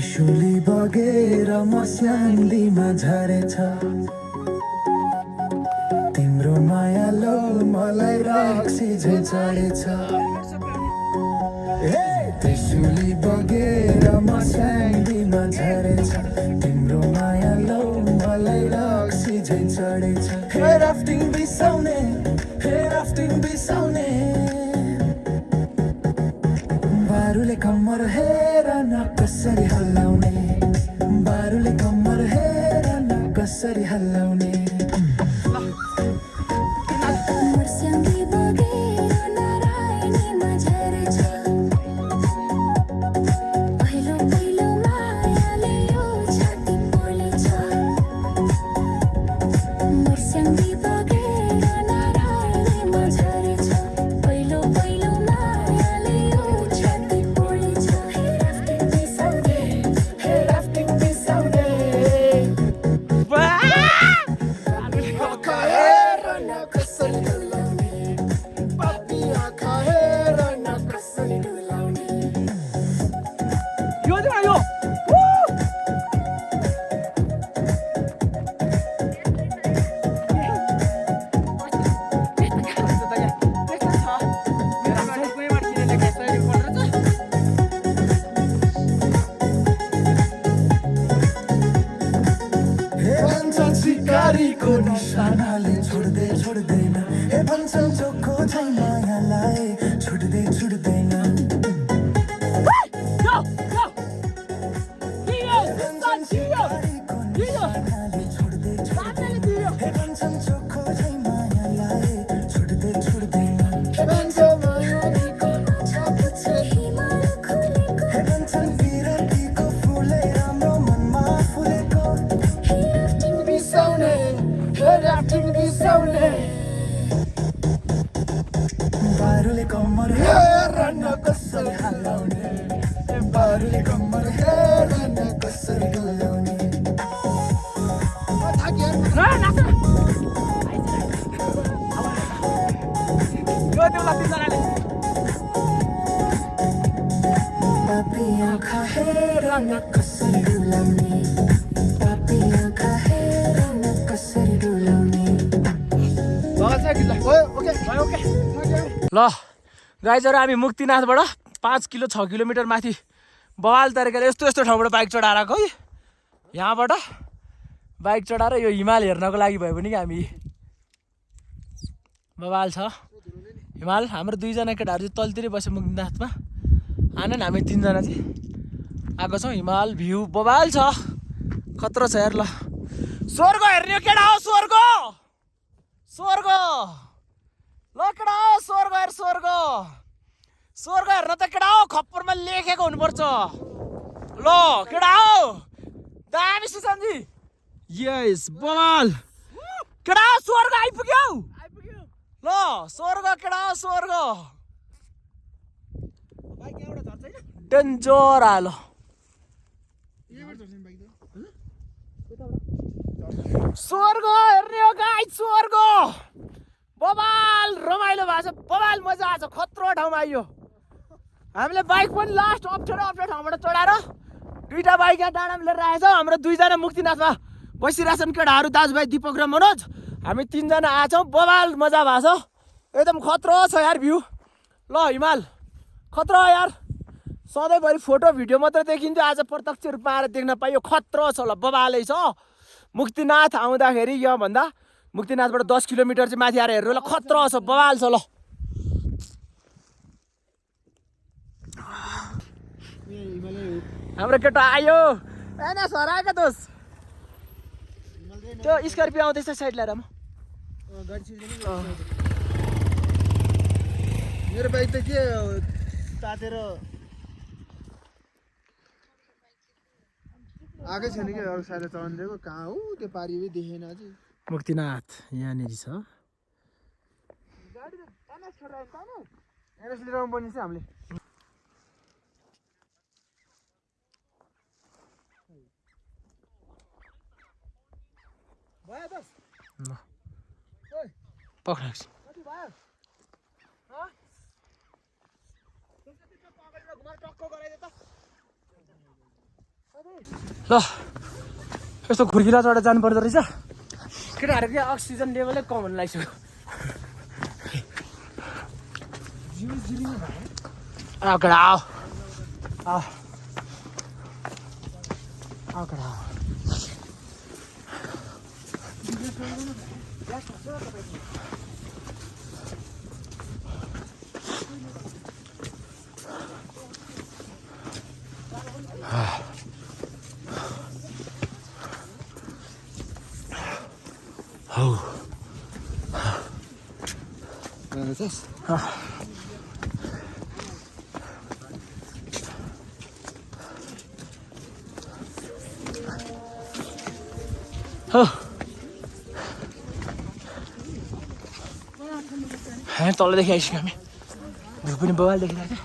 त्रिशुली बगेर मस्याङ्दीमा झरेछ तिम्रो मायालो मलाई रक्सी झै चढेछ त्रिशुली बगेर मस्याङ्दीमा झरेछ तिम्रो मायालो मलाई रक्सी झै चढेछ हे राफ्टिङ बिसाउने बारुले कम्मर हेर न कसरी हल्लाउने बारुले कम्मर हेर न कसरी हल्लाउने शिकारीको निशानाले छोड्दैन हे भन्छन् चोखो झै मायालाई छुट्दैन हे भन्छन् चोखो झै मायालाई छुट्दैन हे भन्छन् विरतीको फुलै राम्रो मनमा फुलेको बारुले कम्मर हेर न कसरी हल्लाउने बारुले कम्मर हेर न कसरी डुलाउने पापी आँखा हेर न कसरी डुलाउने पापी आँखा हेर न कसरी डुलाउने ल गाइजहरू हामी मुक्तिनाथबाट 5 किलो 6 किलोमिटर माथि बवाल तरिकाले यस्तो ठाउँबाट बाइक चढाएर आएको है यहाँबाट बाइक चढाएर यो हिमाल हेर्नको लागि भयो भने कि हामी बवाल छ हिमाल हाम्रो 2 जना केटाहरू चाहिँ तलतिरै बस्यो मुक्तिनाथमा आनन् हामी 3 जना चाहिँ आएको छौँ हिमाल भ्यू बवाल छ खतरा छ यार ल स्वर्ग हेर्ने केटा हो स्वर्ग ल केटा हो स्वर्ग हेर स्वर्ग हेर्न त केटा हो खप्परमा लेखेको हुनुपर्छ ल केटा हो दामी सुशान्तजी यस बवाल केटा हो स्वर्ग आइपुग्यो ल स्वर्ग केटा हो स्वर्ग डेन्जर आलो स्वर्ग हेर्ने हो गाइस स्वर्ग बवाल रमाइलो भएको छ बवाल मजा आएको छ खतरो ठाउँमा आइयो हामीले बाइक पनि लास्ट अप्ठ्यारो ठाउँबाट चढाएर 2टा बाइक यहाँ डाँडामा लिएर आएछ हाम्रो 2 जना मुक्तिनाथमा बसिरहेछन् केटाहरू दाजुभाइ दिपक र मनोज हामी 3 जना आएछौँ बवाल मजा भएको छ एकदम खतरो छ यार भ्यू ल हिमाल खतरो यार सधैँभरि फोटो भिडियो मात्र देखिन्थ्यो आज प्रत्यक्ष रूपमा आएर देख्न पाइयो खतरो छ ल बवालै छ मुक्तिनाथ आउँदाखेरि योभन्दा मुक्तिनाथबाट 10 किलोमिटर चाहिँ माथि आएर हेर्नु ल खतरो छ बवाल छ ल हाम्रो केटा आयो एना सराका दोस त्यो स्कर्पियो आउँदैछ साइड ल्याएर म मेरो बाइक त के तातेर आएकै छैन कि अरू साइडले चलाउनु दिएको कहाँ हो त्यो पारि देखेन अझै मुक्तिनाथ यहाँनिर छ एनएस लिएर आउनु पर्ने चाहिँ हामीले पक्राएको ल यस्तो खुर्किला चढेर जानु पर्दो रहेछ केटाहरू क्या अक्सिजन लेभलै कम हुन लागिसक्यो केटा आऊ आऊ आऊ केटा आऊ तलदेखि आइसक्यो हामी भ्यू पनि बवाल देखिरहेको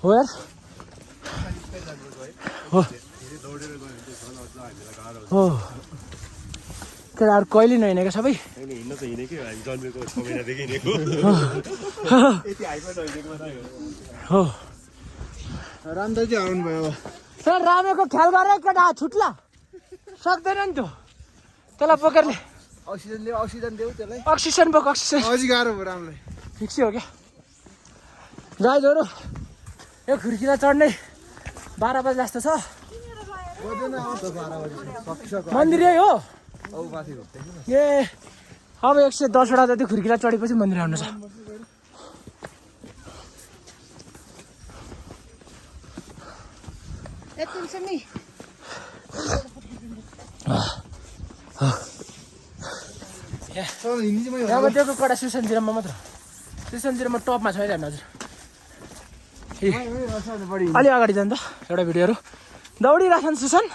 हो यार हो केटाहरू कहिले नहिँडेको सबै हो रामदाई चाहिँ आउनु भयो सर रामेको ख्याल गरे केटा छुट्ला सक्दैन नि त्यो त्यसलाई पोकरले अक्सिजन देऊ त्यसलाई अक्सिजन बोक अक्सिजन अझै गाह्रो भयो रामलाई फिक्सै हो क्या गाईहरू यो खिड्कीलाई चढ्ने 12 बजी जस्तो छ मन्दिर यही हो ए अब 110वटा जति खिड्कीलाई चढेपछि मन्दिर आउनु छ अब दिएको कडा सुसनजिरामा मात्र सुसनजिरामा टपमा छैन हजुर अलि अगाडि जान्छ एउटा भिडियोहरू दौडिरहेछन् सुसन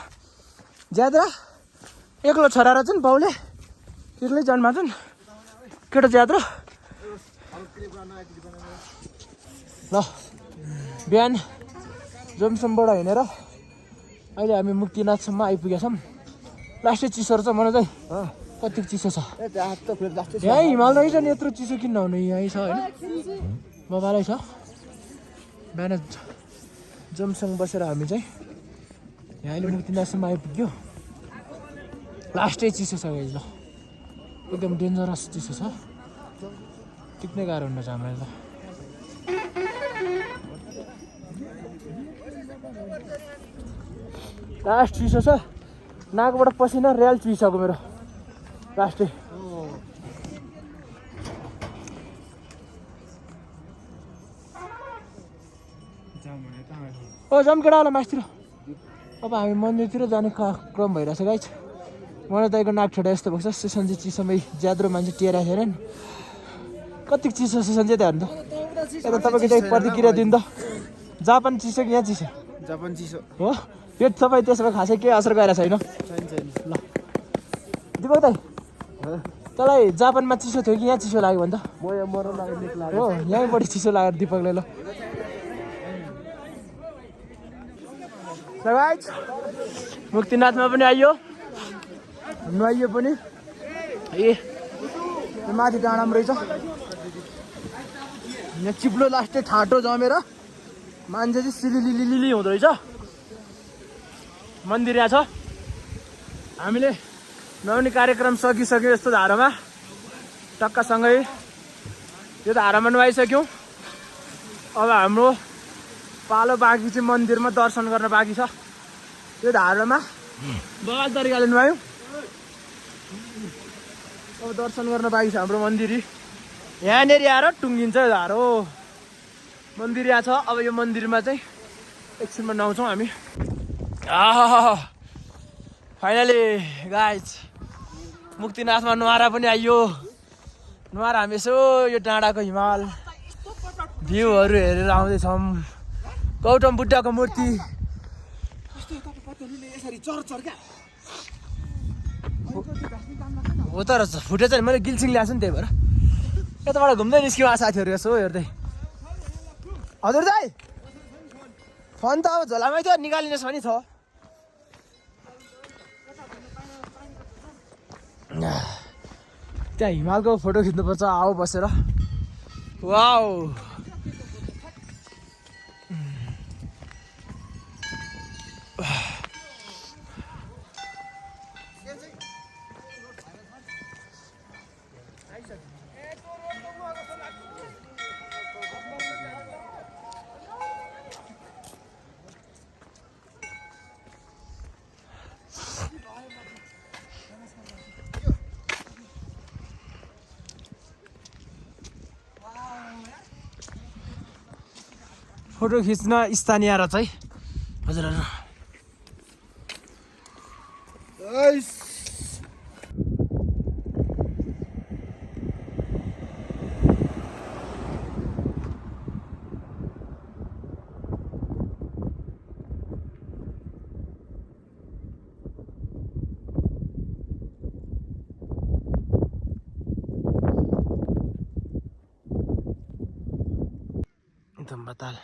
ज्याद्रा एक्लो छोरा र छन् बाउले एक्लै जन्मा छन् केटो ज्याद्रो ल बिहान जमसमबाट हिँडेर अहिले हामी मुक्तिनाथसम्म आइपुगेका छौँ लास्टै चिसोहरू छ मलाई चाहिँ कति चिसो छ यहीँ हिमाल रहेछ नि यत्रो चिसो किन नहुने यहीँ छ होइन बबालै छ बिहान जमसङ बसेर हामी चाहिँ यहाँ अहिले मुक्तिनाथसम्म आइपुग्यो लास्टै चिसो छ गाइस ल एकदम डेन्जरस चिसो छ टिक्नै गाह्रो हुँदैछ हामीलाई ल लास्ट चिसो छ नाकबाट पसिना रेल चुइसक्यो मेरो लास्टै ओ जमकेडा होला मासतिर अब हामी मन्दिरतिर जाने क्रम भइरहेछ गाइस मलाई तपाईँको नाक छोडा यस्तो भएको छ सुसन्जी चिसोमै ज्याद्रो मान्छे टिएर हेर नि कति चिसो सुसन्जी त हेर्नु त यता तपाईँको चाहिँ प्रतिक्रिया दिनु त जापान चिसो कि यहाँ चिसो जापान चिसो हो यो तपाईँ त्यसमा खासै केही असर गरेर छैन ल दिपक दाइ तँलाई जापानमा चिसो थियो कि यहाँ चिसो लाग्यो भने त हो यहीँ बढी चिसो लाग्यो दिपकलाई ल मुक्तिनाथमा पनि आइयो नुहाइयो पनि ए माथि डाँडामा रहेछ यहाँ चिप्लो लास्टै ठाटो जमेर मान्छे चाहिँ सिलिलिलिली हुँदो रहेछ मन्दिर यहाँ छ हामीले नुहाउने कार्यक्रम सकिसक्यो यस्तो धारामा टक्कासँगै यो धारामा नुहाइसक्यौँ अब हाम्रो पालो बाँकी चाहिँ मन्दिरमा दर्शन गर्न बाँकी छ यो धारामा बगाल तरिकाले नुहायौँ अब दर्शन गर्न बाँकी छ हाम्रो मन्दिर यहाँनिर आएर टुङ्गिन्छ यो धारो मन्दिर यहाँ छ अब यो मन्दिरमा चाहिँ एकछिनमा नुहाउँछौँ हामी फाइनली गाइज मुक्तिनाथमा नुहाएर पनि आइयो नुहाएर हामी यसो यो डाँडाको हिमाल भ्यूहरू हेरेर आउँदैछौँ गौतम बुद्धको मूर्ति हो त रहेछ फुटेछ नि मैले गिल्सिङ ल्याएको छु नि त्यही भएर यताबाट घुम्दै निस्क्यो साथीहरू यसो हेर्दै हजुर दाइ फोन त अब झोलामै थियो निकालिनुहोस् भने छ त्यहाँ हिमालको फोटो खिच्नुपर्छ आऊ बसेर वाउ फोटो खिच्न स्थानीय र चाहिँ हजुरहरू धम्बताल